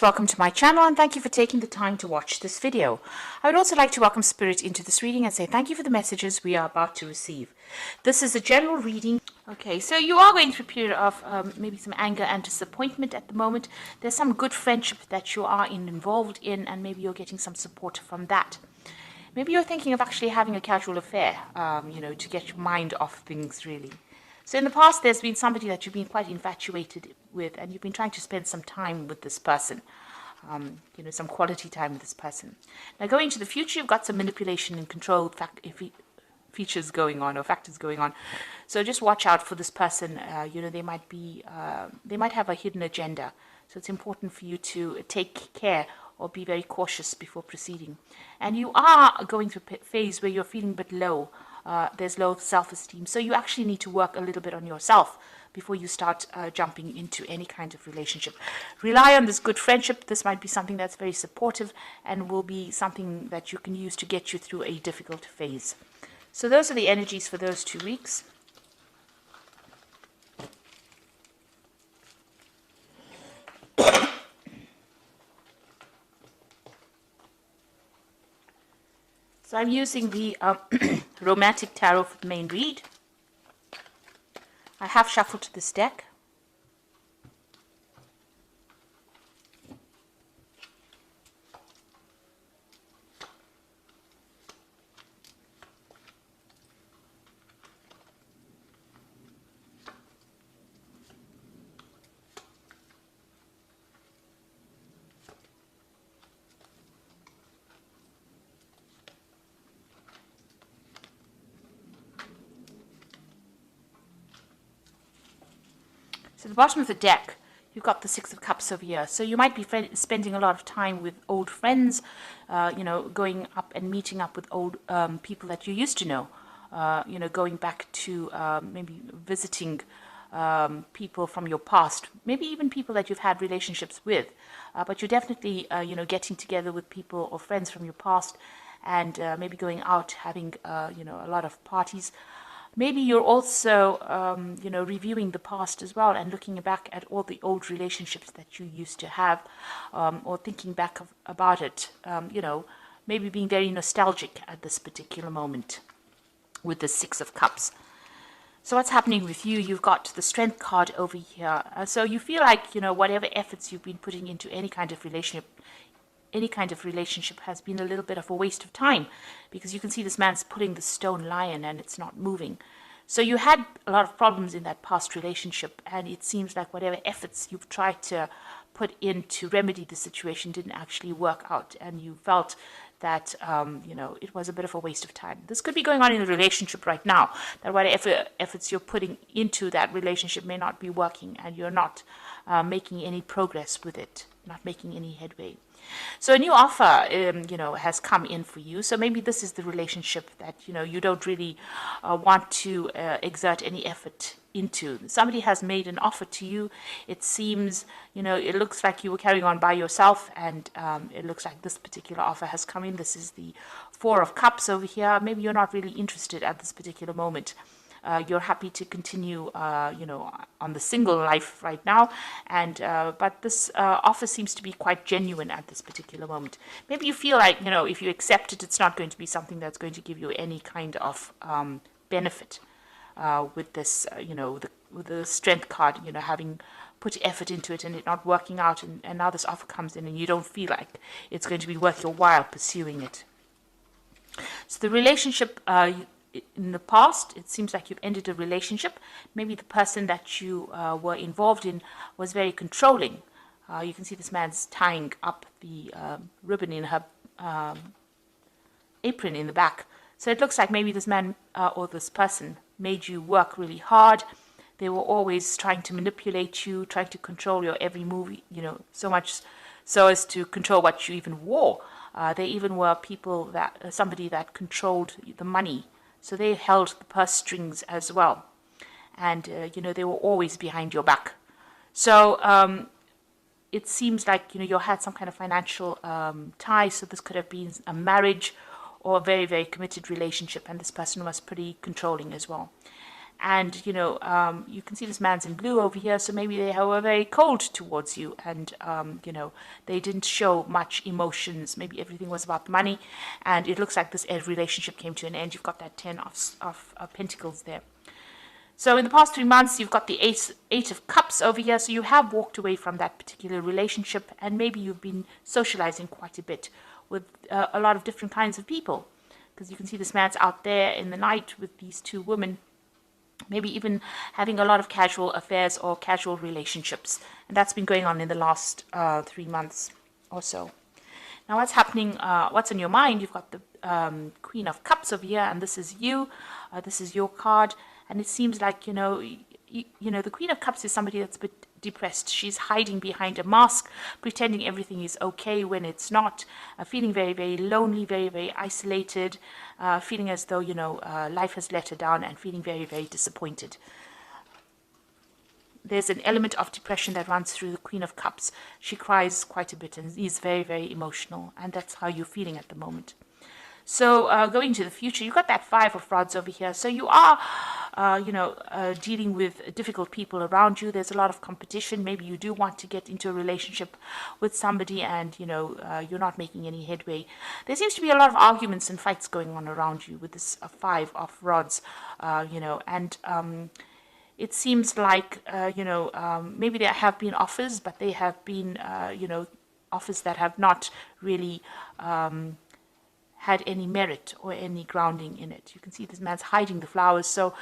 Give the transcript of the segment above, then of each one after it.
Welcome to my channel and thank you for taking the time to watch this video. I would also like to welcome Spirit into this reading and say thank you for the messages we are about to receive. This is a general reading. Okay, so you are going through a period of maybe some anger and disappointment at the moment. There's some good friendship that you are involved in and maybe you're getting some support from that. Maybe you're thinking of actually having a casual affair, to get your mind off things really. So in the past, there's been somebody that you've been quite infatuated with, and you've been trying to spend some time with this person, some quality time with this person. Now, going into the future, you've got some manipulation and control features going on or factors going on. So just watch out for this person. They might have a hidden agenda. So it's important for you to take care or be very cautious before proceeding. And you are going through a phase where you're feeling a bit low. There's low self-esteem. So you actually need to work a little bit on yourself before you start jumping into any kind of relationship. Rely on this good friendship. This might be something that's very supportive and will be something that you can use to get you through a difficult phase. So those are the energies for those 2 weeks. So I'm using the Romantic Tarot for the main read. I have shuffled this deck. So at the bottom of the deck, you've got the Six of Cups over here. So you might be spending a lot of time with old friends, going up and meeting up with old people that you used to know, going back to maybe visiting people from your past, maybe even people that you've had relationships with. But you're definitely, getting together with people or friends from your past and maybe going out, having, a lot of parties. Maybe you're also, reviewing the past as well and looking back at all the old relationships that you used to have, or thinking back about it, maybe being very nostalgic at this particular moment with the Six of Cups. So what's happening with you? You've got the Strength card over here. So you feel like, whatever efforts you've been putting into any kind of relationship has been a little bit of a waste of time, because you can see this man's pulling the stone lion and it's not moving. So you had a lot of problems in that past relationship, and it seems like whatever efforts you've tried to put in to remedy the situation didn't actually work out, and you felt that it was a bit of a waste of time. This could be going on in the relationship right now, that whatever efforts you're putting into that relationship may not be working, and you're not making any progress with it, not making any headway. So a new offer, has come in for you. So maybe this is the relationship that, you don't really want to exert any effort into. Somebody has made an offer to you. It seems, it looks like you were carrying on by yourself, and it looks like this particular offer has come in. This is the Four of Cups over here. Maybe you're not really interested at this particular moment. You're happy to continue, on the single life right now, and but this offer seems to be quite genuine at this particular moment. Maybe you feel like, if you accept it, it's not going to be something that's going to give you any kind of benefit with this, with the Strength card, having put effort into it and it not working out, and now this offer comes in and you don't feel like it's going to be worth your while pursuing it. So the relationship, in the past, it seems like you've ended a relationship. Maybe the person that you were involved in was very controlling. You can see this man's tying up the ribbon in her apron in the back. So it looks like maybe this man or this person made you work really hard. They were always trying to manipulate you, trying to control your every move, so much so as to control what you even wore. They even were somebody that controlled the money. So they held the purse strings as well. And, they were always behind your back. So it seems like, you had some kind of financial tie. So this could have been a marriage or a very, very committed relationship. And this person was pretty controlling as well. And you can see this man's in blue over here, so maybe they were very cold towards you, and they didn't show much emotions. Maybe everything was about the money, and it looks like this relationship came to an end. You've got that 10 of Pentacles there. So in the past 3 months, you've got the Eight of Cups over here. So you have walked away from that particular relationship, and maybe you've been socializing quite a bit with a lot of different kinds of people, because you can see this man's out there in the night with these two women, maybe even having a lot of casual affairs or casual relationships. And that's been going on in the last 3 months or so. Now, what's happening, what's on your mind? You've got the Queen of Cups over here, and this is you. This is your card. And it seems like, the Queen of Cups is somebody that's a bit depressed. She's hiding behind a mask, pretending everything is okay when it's not, feeling very, very lonely, very, very isolated, feeling as though, life has let her down, and feeling very, very disappointed. There's an element of depression that runs through the Queen of Cups. She cries quite a bit and is very, very emotional, and that's how you're feeling at the moment. So going to the future, you've got that Five of Rods over here. So you are, dealing with difficult people around you. There's a lot of competition. Maybe you do want to get into a relationship with somebody, and, you're not making any headway. There seems to be a lot of arguments and fights going on around you with this Five of Rods, and it seems like, maybe there have been offers, but they have been, offers that have not really had any merit or any grounding in it. You can see this man's hiding the flowers. So,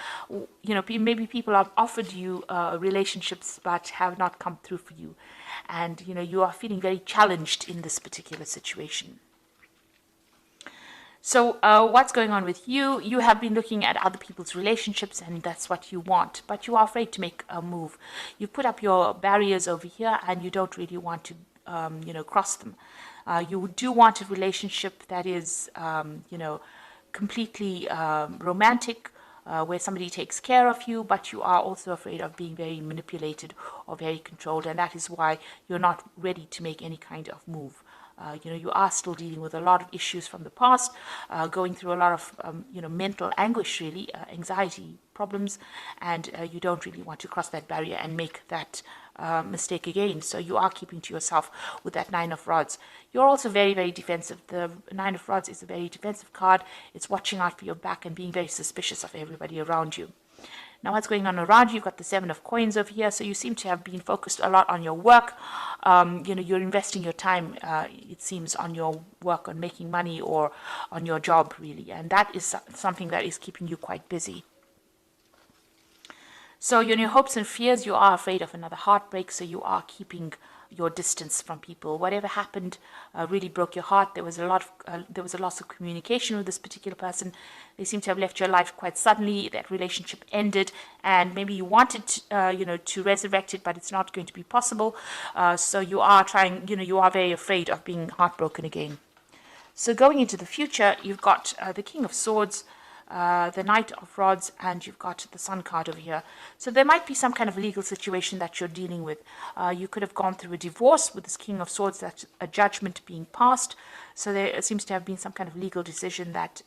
maybe people have offered you relationships but have not come through for you. And, you are feeling very challenged in this particular situation. So what's going on with you? You have been looking at other people's relationships, and that's what you want, but you are afraid to make a move. You've put up your barriers over here, and you don't really want to, cross them. You do want a relationship that is, completely romantic, where somebody takes care of you, but you are also afraid of being very manipulated or very controlled, and that is why you're not ready to make any kind of move. You are still dealing with a lot of issues from the past, going through a lot of, mental anguish, really, anxiety problems, and you don't really want to cross that barrier and make that mistake again. So you are keeping to yourself with that Nine of Rods. You're also very, very defensive. The Nine of Rods is a very defensive card. It's watching out for your back and being very suspicious of everybody around you. Now, what's going on around you? You've got the Seven of Coins over here. So you seem to have been focused a lot on your work. You're investing your time, it seems, on your work, on making money, or on your job, really. And that is something that is keeping you quite busy. So in your hopes and fears, you are afraid of another heartbreak. So you are keeping your distance from people. Whatever happened really broke your heart. There was a loss of communication with this particular person. They seem to have left your life quite suddenly. That relationship ended, and maybe you wanted to resurrect it, but it's not going to be possible. So you are trying. You are very afraid of being heartbroken again. So going into the future, you've got the King of Swords, the Knight of Rods, and you've got the Sun card over here. So there might be some kind of legal situation that you're dealing with. You could have gone through a divorce with this King of Swords, that's a judgment being passed. So there seems to have been some kind of legal decision that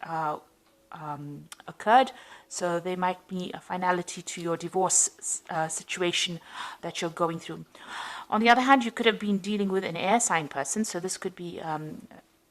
occurred. So there might be a finality to your divorce situation that you're going through. On the other hand, you could have been dealing with an air sign person. So this could be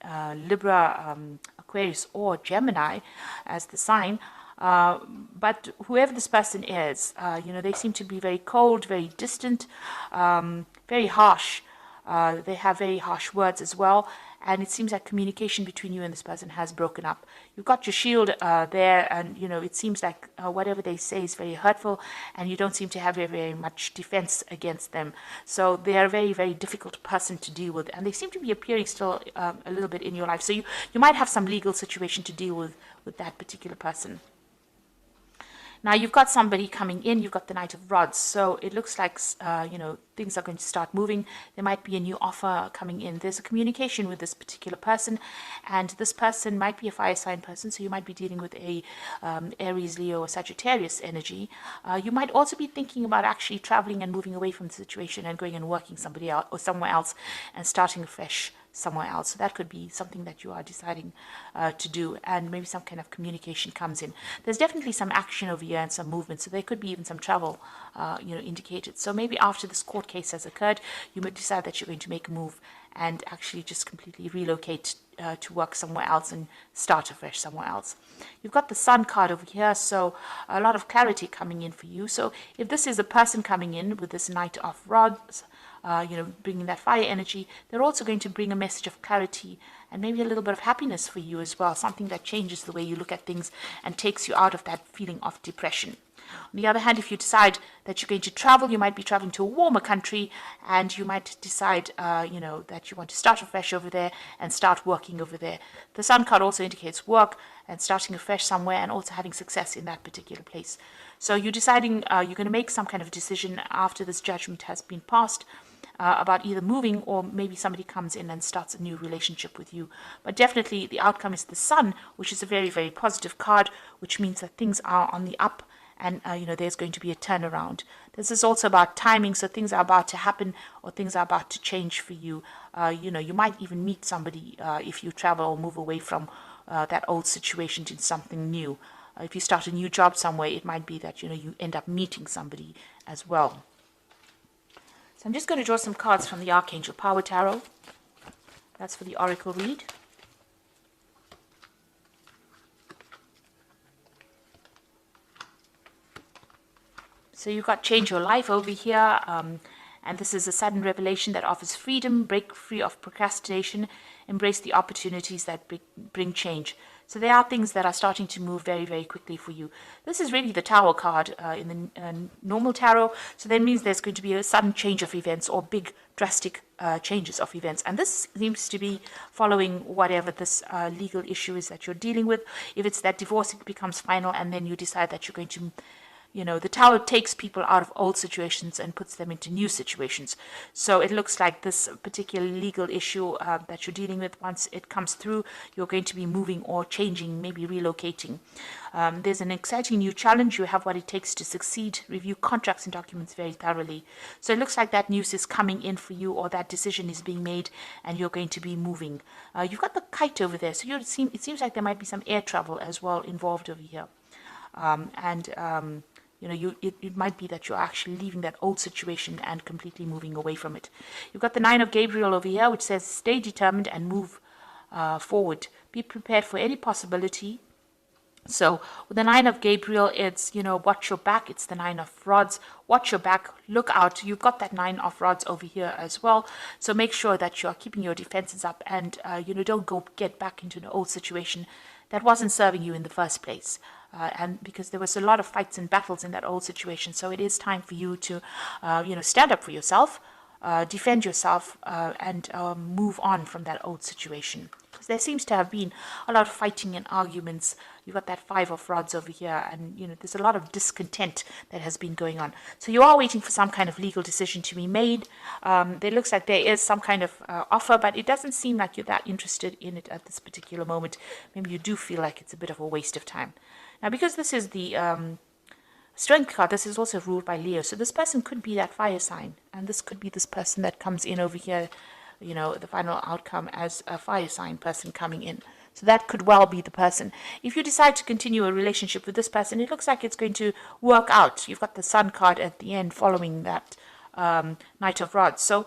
Libra, Aquarius, or Gemini as the sign. But whoever this person is, they seem to be very cold, very distant, very harsh. They have very harsh words as well. And it seems like communication between you and this person has broken up. You've got your shield there, and, it seems like whatever they say is very hurtful, and you don't seem to have very, very much defense against them. So they are a very, very difficult person to deal with, and they seem to be appearing still a little bit in your life. So you might have some legal situation to deal with that particular person. Now, you've got somebody coming in. You've got the Knight of Rods. So it looks like, things are going to start moving. There might be a new offer coming in. There's a communication with this particular person. And this person might be a fire sign person. So you might be dealing with a Aries, Leo, or Sagittarius energy. You might also be thinking about actually traveling and moving away from the situation and going and working somebody else or somewhere else and starting afresh. somewhere else. So that could be something that you are deciding to do, and maybe some kind of communication comes in. There's definitely some action over here and some movement, so there could be even some travel indicated. So maybe after this court case has occurred, you might decide that you're going to make a move and actually just completely relocate to work somewhere else and start afresh somewhere else. You've got the Sun card over here, so a lot of clarity coming in for you. So if this is a person coming in with this Knight of Rods, bringing that fire energy, they're also going to bring a message of clarity and maybe a little bit of happiness for you as well, something that changes the way you look at things and takes you out of that feeling of depression. On the other hand, if you decide that you're going to travel, you might be traveling to a warmer country, and you might decide, that you want to start afresh over there and start working over there. The Sun card also indicates work and starting afresh somewhere and also having success in that particular place. So you're deciding you're going to make some kind of decision after this judgment has been passed about either moving, or maybe somebody comes in and starts a new relationship with you. But definitely the outcome is the Sun, which is a very, very positive card, which means that things are on the up. And, there's going to be a turnaround. This is also about timing, so things are about to happen or things are about to change for you. You might even meet somebody if you travel or move away from that old situation to something new. If you start a new job somewhere, it might be that, you end up meeting somebody as well. So I'm just going to draw some cards from the Archangel Power Tarot. That's for the Oracle read. So you've got Change Your Life over here, and this is a sudden revelation that offers freedom, break free of procrastination, embrace the opportunities that bring change. So there are things that are starting to move very, very quickly for you. This is really the Tower card in the normal tarot, so that means there's going to be a sudden change of events or big, drastic changes of events. And this seems to be following whatever this legal issue is that you're dealing with. If it's that divorce, it becomes final, and then you decide that you're going to the Tower takes people out of old situations and puts them into new situations. So it looks like this particular legal issue that you're dealing with, once it comes through, you're going to be moving or changing, maybe relocating. There's an exciting new challenge. You have what it takes to succeed. Review contracts and documents very thoroughly. So it looks like that news is coming in for you, or that decision is being made, and you're going to be moving. You've got the Kite over there. So it seems like there might be some air travel as well involved over here. It might be that you're actually leaving that old situation and completely moving away from it. You've got the Nine of Gabriel over here, which says stay determined and move forward. Be prepared for any possibility. So with the Nine of Gabriel, it's, watch your back. It's the Nine of Rods. Watch your back. Look out. You've got that Nine of Rods over here as well. So make sure that you're keeping your defenses up and, don't get back into an old situation that wasn't serving you in the first place. And because there was a lot of fights and battles in that old situation. So it is time for you to, stand up for yourself, defend yourself, and move on from that old situation. Because there seems to have been a lot of fighting and arguments. You've got that Five of Rods over here, and, there's a lot of discontent that has been going on. So you are waiting for some kind of legal decision to be made. It looks like there is some kind of offer, but it doesn't seem like you're that interested in it at this particular moment. Maybe you do feel like it's a bit of a waste of time. Now, because this is the Strength card, this is also ruled by Leo. So this person could be that fire sign. And this could be this person that comes in over here, the final outcome as a fire sign person coming in. So that could well be the person. If you decide to continue a relationship with this person, it looks like it's going to work out. You've got the Sun card at the end following that Knight of Rods. So,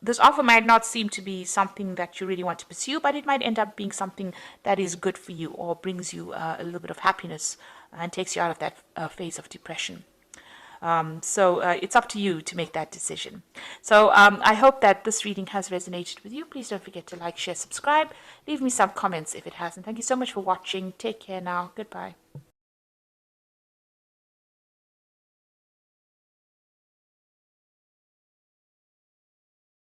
this offer might not seem to be something that you really want to pursue, but it might end up being something that is good for you or brings you a little bit of happiness and takes you out of that phase of depression. So it's up to you to make that decision. So I hope that this reading has resonated with you. Please don't forget to like, share, subscribe. Leave me some comments if it hasn't. Thank you so much for watching. Take care now. Goodbye.